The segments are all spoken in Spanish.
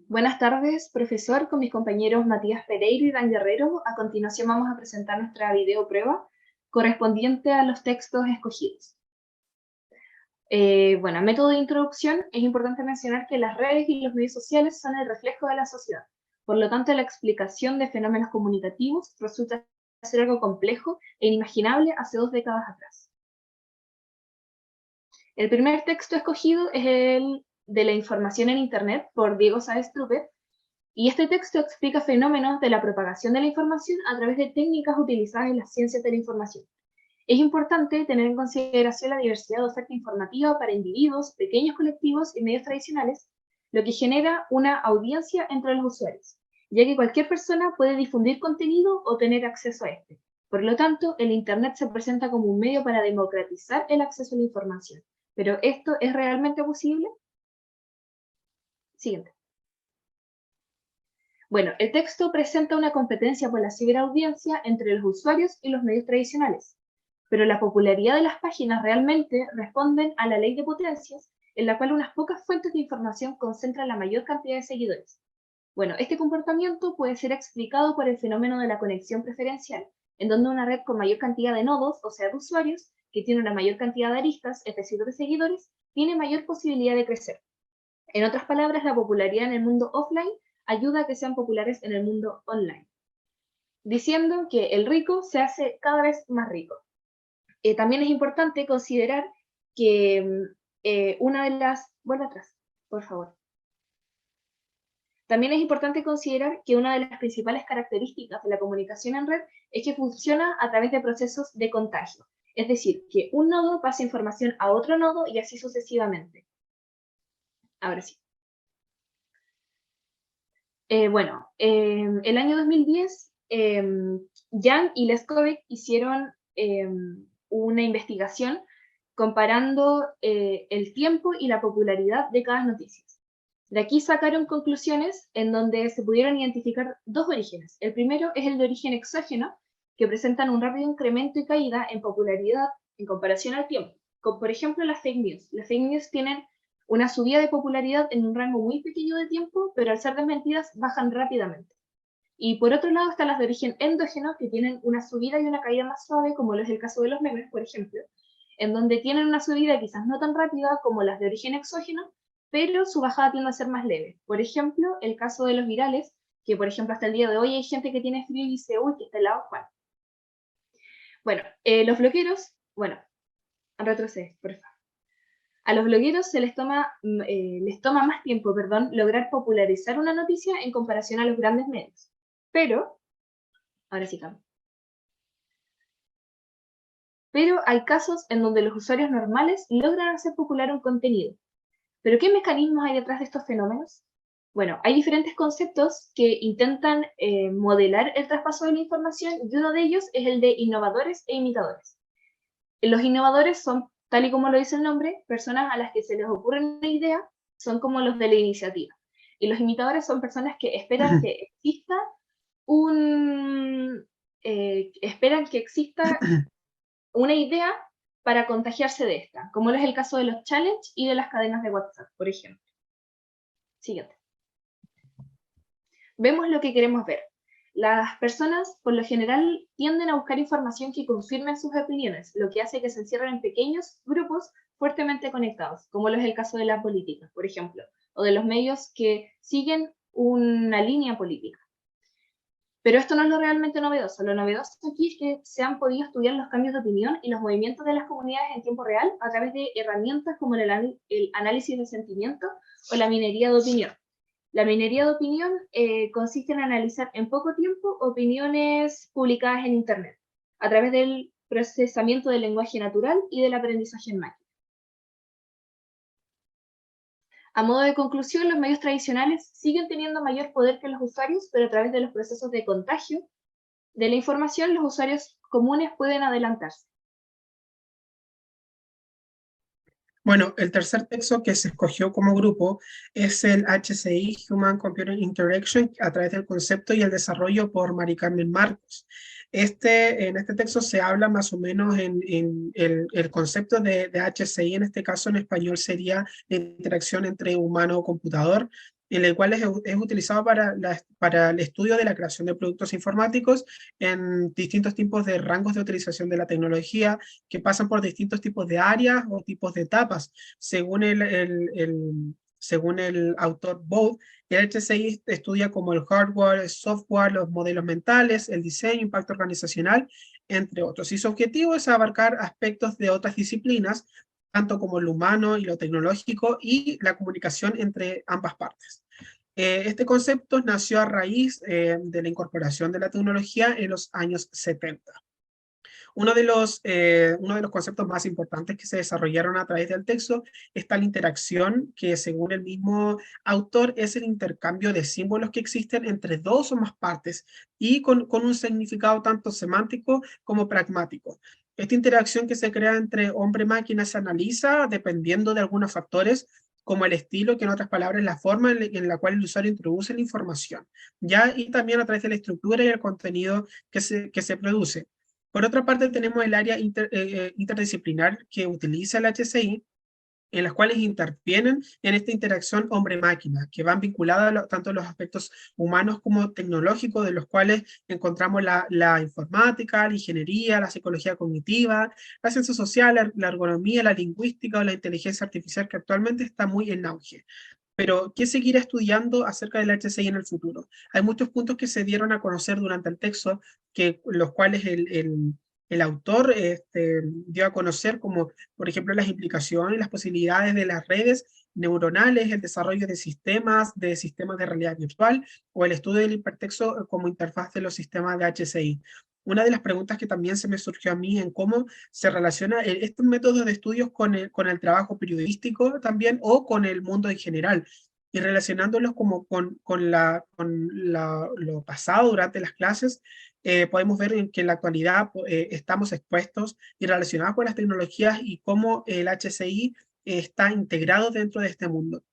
Buenas tardes, profesor, con mis compañeros Matías Pereira y Dan Guerrero. A continuación vamos a presentar nuestra video prueba correspondiente a los textos escogidos. A método de introducción, es importante mencionar que las redes y los medios sociales son el reflejo de la sociedad. Por lo tanto, la explicación de fenómenos comunicativos resulta ser algo complejo e inimaginable hace 2 décadas atrás. El primer texto escogido es el de la información en Internet por Diego Sáez Truppert, y este texto explica fenómenos de la propagación de la información a través de técnicas utilizadas en las ciencias de la información. Es importante tener en consideración la diversidad de oferta informativa para individuos, pequeños colectivos y medios tradicionales, lo que genera una audiencia entre los usuarios, ya que cualquier persona puede difundir contenido o tener acceso a este. Por lo tanto, el Internet se presenta como un medio para democratizar el acceso a la información. ¿Pero esto es realmente posible? Siguiente. Bueno, el texto presenta una competencia por la ciberaudiencia entre los usuarios y los medios tradicionales, pero la popularidad de las páginas realmente responden a la ley de potencias, en la cual unas pocas fuentes de información concentran la mayor cantidad de seguidores. Bueno, este comportamiento puede ser explicado por el fenómeno de la conexión preferencial, en donde una red con mayor cantidad de nodos, o sea, de usuarios, que tiene una mayor cantidad de aristas, es decir, de seguidores, tiene mayor posibilidad de crecer. En otras palabras, la popularidad en el mundo offline ayuda a que sean populares en el mundo online, diciendo que el rico se hace cada vez más rico. También es importante considerar que una de las... Vuelve atrás, por favor. También es importante considerar que una de las principales características de la comunicación en red es que funciona a través de procesos de contagio, es decir, que un nodo pasa información a otro nodo y así sucesivamente. Ahora sí. El año 2010, Jan y Leskovic hicieron una investigación comparando el tiempo y la popularidad de cada noticia. De aquí sacaron conclusiones en donde se pudieron identificar 2 orígenes. El primero es el de origen exógeno, que presentan un rápido incremento y caída en popularidad en comparación al tiempo, como por ejemplo las fake news. Las fake news tienen una subida de popularidad en un rango muy pequeño de tiempo, pero al ser desmentidas bajan rápidamente. Y por otro lado están las de origen endógeno, que tienen una subida y una caída más suave, como lo es el caso de los memes, por ejemplo, en donde tienen una subida quizás no tan rápida como las de origen exógeno, pero su bajada tiende a ser más leve. Por ejemplo, el caso de los virales, que por ejemplo hasta el día de hoy hay gente que tiene frío y dice, uy, que está helado, Juan. Bueno, los blogueros, retrocede, por favor. A los blogueros les toma más tiempo, lograr popularizar una noticia en comparación a los grandes medios. Pero, ahora sí cambio. Pero hay casos en donde los usuarios normales logran hacer popular un contenido. ¿Pero qué mecanismos hay detrás de estos fenómenos? Bueno, hay diferentes conceptos que intentan modelar el traspaso de la información y uno de ellos es el de innovadores e imitadores. Los innovadores son, tal y como lo dice el nombre, personas a las que se les ocurre una idea, son como los de la iniciativa. Y los imitadores son personas que esperan que exista una idea para contagiarse de esta, como es el caso de los challenge y de las cadenas de WhatsApp, por ejemplo. Siguiente. Vemos lo que queremos ver. Las personas, por lo general, tienden a buscar información que confirme sus opiniones, lo que hace que se encierren en pequeños grupos fuertemente conectados, como lo es el caso de la política, por ejemplo, o de los medios que siguen una línea política. Pero esto no es lo realmente novedoso. Lo novedoso aquí es que se han podido estudiar los cambios de opinión y los movimientos de las comunidades en tiempo real a través de herramientas como el análisis de sentimiento o la minería de opinión. La minería de opinión consiste en analizar en poco tiempo opiniones publicadas en Internet, a través del procesamiento del lenguaje natural y del aprendizaje en máquina. A modo de conclusión, los medios tradicionales siguen teniendo mayor poder que los usuarios, pero a través de los procesos de contagio de la información, los usuarios comunes pueden adelantarse. Bueno, el tercer texto que se escogió como grupo es el HCI, Human Computer Interaction, a través del concepto y el desarrollo por Mari Carmen Marcos. En este texto se habla más o menos en el concepto de HCI, en este caso en español sería la interacción entre humano o computador, en el cual es utilizado para el estudio de la creación de productos informáticos en distintos tipos de rangos de utilización de la tecnología que pasan por distintos tipos de áreas o tipos de etapas. Según según el autor Bode, el HCI estudia como el hardware, el software, los modelos mentales, el diseño, impacto organizacional, entre otros. Y su objetivo es abarcar aspectos de otras disciplinas, tanto como lo humano y lo tecnológico y la comunicación entre ambas partes. Este concepto nació a raíz de la incorporación de la tecnología en los años 70. Uno de los conceptos más importantes que se desarrollaron a través del texto está la interacción, que según el mismo autor es el intercambio de símbolos que existen entre dos o más partes y con un significado tanto semántico como pragmático. Esta interacción que se crea entre hombre-máquina se analiza dependiendo de algunos factores como el estilo, que en otras palabras es la forma en la cual el usuario introduce la información, ¿ya? Y también a través de la estructura y el contenido que se produce. Por otra parte, tenemos el área interdisciplinar que utiliza el HCI, en las cuales intervienen en esta interacción hombre-máquina, que van vinculadas tanto a los aspectos humanos como tecnológicos, de los cuales encontramos la informática, la ingeniería, la psicología cognitiva, la ciencia social, la ergonomía, la lingüística o la inteligencia artificial, que actualmente está muy en auge. Pero, ¿qué seguirá estudiando acerca del HCI en el futuro? Hay muchos puntos que se dieron a conocer durante el texto, los cuales el autor dio a conocer, como por ejemplo las implicaciones, las posibilidades de las redes neuronales, el desarrollo de sistemas de realidad virtual o el estudio del hipertexto como interfaz de los sistemas de HCI. Una de las preguntas que también se me surgió a mí en cómo se relaciona estos métodos de estudios con el trabajo periodístico también o con el mundo en general y relacionándolos como lo pasado durante las clases, podemos ver que en la actualidad estamos expuestos y relacionados con las tecnologías y cómo el HCI está integrado dentro de este mundo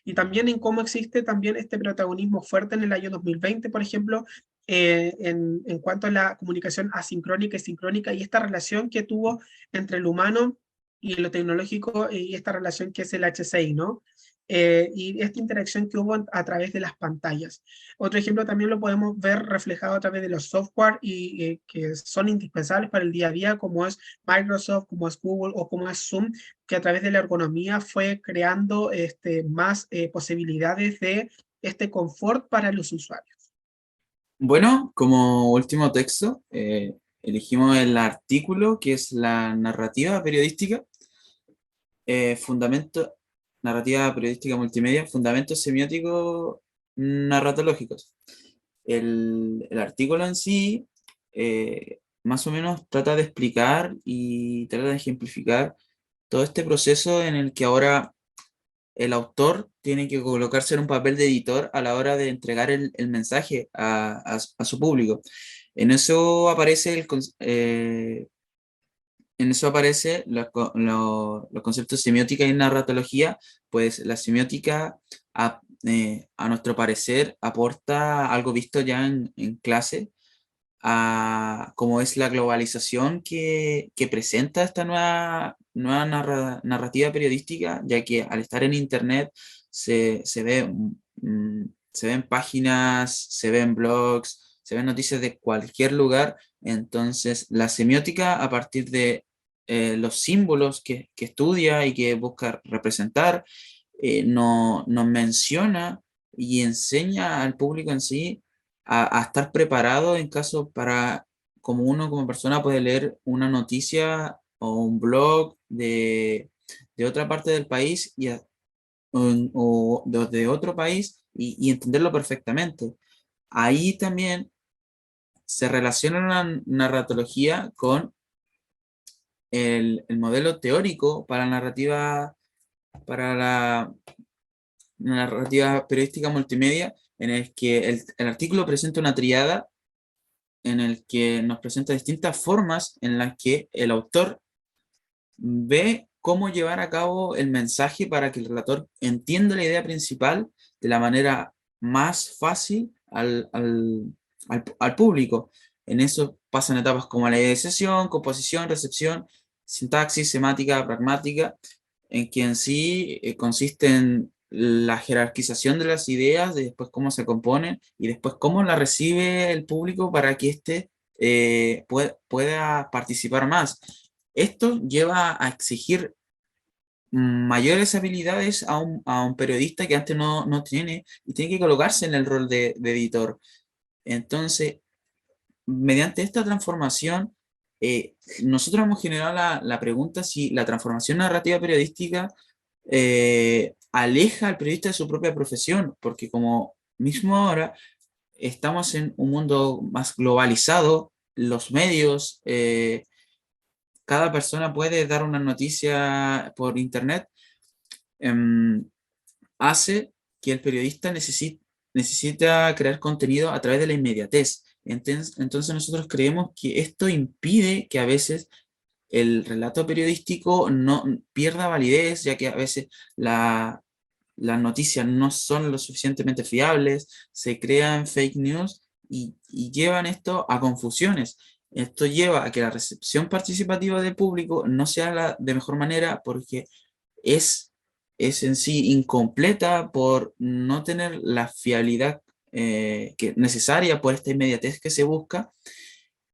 y también en cómo existe también este protagonismo fuerte en el año 2020, por ejemplo, en cuanto a la comunicación asincrónica y sincrónica y esta relación que tuvo entre el humano y lo tecnológico y esta relación que es el HCI, ¿no? Y esta interacción que hubo a través de las pantallas. Otro ejemplo también lo podemos ver reflejado a través de los software que son indispensables para el día a día, como es Microsoft, como es Google o como es Zoom, que a través de la ergonomía fue creando más posibilidades de este confort para los usuarios. Bueno, como último texto, elegimos el artículo que es la narrativa periodística, fundamento, narrativa periodística multimedia, fundamentos semióticos narratológicos. El artículo en sí, más o menos trata de explicar y trata de ejemplificar todo este proceso en el que ahora el autor tiene que colocarse en un papel de editor a la hora de entregar el mensaje a su público. En eso aparece en eso aparece los conceptos de semiótica y narratología, pues la semiótica, a nuestro parecer, aporta algo visto ya en clase, como es la globalización que presenta esta nueva narrativa periodística, ya que al estar en Internet se ve, se ven páginas, se ven blogs, se ven noticias de cualquier lugar. Entonces la semiótica, a partir de los símbolos que estudia y que busca representar, nos menciona y enseña al público en sí a estar preparado en caso para, como uno como persona puede leer una noticia o un blog de otra parte del país o de otro país y entenderlo perfectamente. Ahí también se relaciona la narratología con el modelo teórico para la narrativa periodística multimedia, en el que el artículo presenta una triada en el que nos presenta distintas formas en las que el autor ve cómo llevar a cabo el mensaje para que el relator entienda la idea principal de la manera más fácil al público. En eso pasan etapas como la ideación, composición, recepción, sintaxis, semántica, pragmática, en que en sí consisten la jerarquización de las ideas, de después cómo se componen y después cómo la recibe el público para que éste pueda participar más. Esto lleva a exigir mayores habilidades a un periodista que antes no tiene y tiene que colocarse en el rol de editor. Entonces, mediante esta transformación, nosotros hemos generado la pregunta si la transformación narrativa periodística aleja al periodista de su propia profesión, porque como mismo ahora estamos en un mundo más globalizado, los medios, cada persona puede dar una noticia por internet, em, hace que el periodista necesita crear contenido a través de la inmediatez. Entonces nosotros creemos que esto impide que a veces el relato periodístico no pierda validez, ya que a veces las noticias no son lo suficientemente fiables, se crean fake news y llevan esto a confusiones. Esto lleva a que la recepción participativa del público no sea la de mejor manera porque es, es en sí incompleta por no tener la fiabilidad necesaria por esta inmediatez que se busca,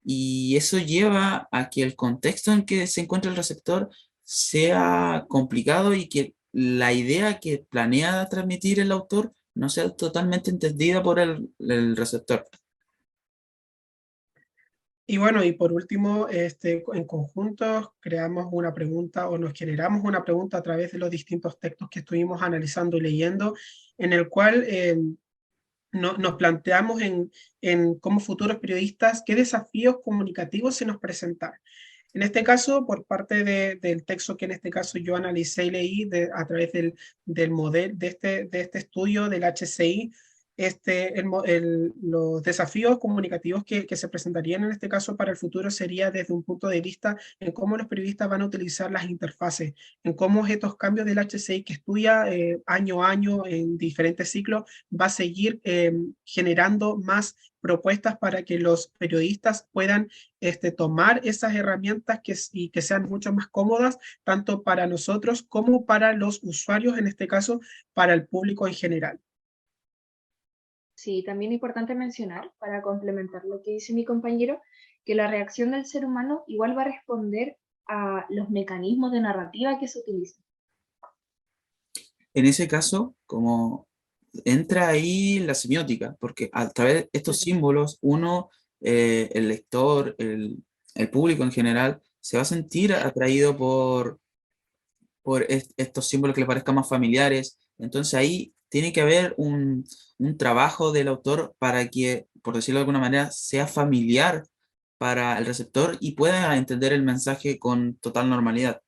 y eso lleva a que el contexto en que se encuentra el receptor sea complicado y que la idea que planea transmitir el autor no sea totalmente entendida por el receptor. Y bueno, y por último, en conjunto creamos una pregunta o nos generamos una pregunta a través de los distintos textos que estuvimos analizando y leyendo, en el cual nos planteamos como futuros periodistas qué desafíos comunicativos se nos presentan. En este caso, por parte del texto que en este caso yo analicé y leí a través del modelo de este estudio del HCI, los desafíos comunicativos que se presentarían en este caso para el futuro sería desde un punto de vista en cómo los periodistas van a utilizar las interfaces, en cómo estos cambios del HCI que estudia año a año en diferentes ciclos va a seguir generando más propuestas para que los periodistas puedan tomar esas herramientas y que sean mucho más cómodas, tanto para nosotros como para los usuarios, en este caso, para el público en general. Sí, también es importante mencionar, para complementar lo que dice mi compañero, que la reacción del ser humano igual va a responder a los mecanismos de narrativa que se utilizan. En ese caso, como entra ahí la semiótica, porque a través de estos símbolos, uno, el lector, el público en general, se va a sentir atraído por estos símbolos que le parezcan más familiares. Entonces ahí tiene que haber un trabajo del autor para que, por decirlo de alguna manera, sea familiar para el receptor y pueda entender el mensaje con total normalidad.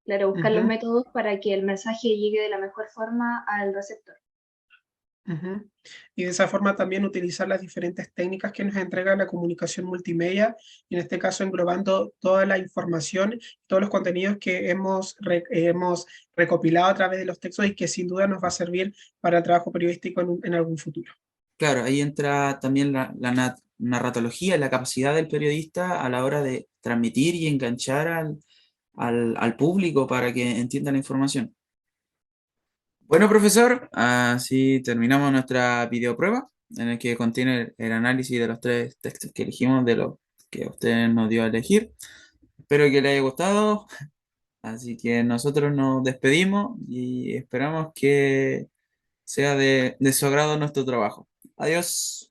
Claro, buscar los Ujú, métodos para que el mensaje llegue de la mejor forma al receptor. ujú. Y de esa forma también utilizar las diferentes técnicas que nos entrega la comunicación multimedia, y en este caso englobando toda la información, todos los contenidos que hemos recopilado a través de los textos y que sin duda nos va a servir para el trabajo periodístico en algún futuro. Claro, ahí entra también la narratología, la capacidad del periodista a la hora de transmitir y enganchar al público para que entienda la información. Bueno, profesor, así terminamos nuestra videoprueba en el que contiene el análisis de los tres textos que elegimos de los que usted nos dio a elegir. Espero que le haya gustado, así que nosotros nos despedimos y esperamos que sea de su agrado nuestro trabajo. Adiós.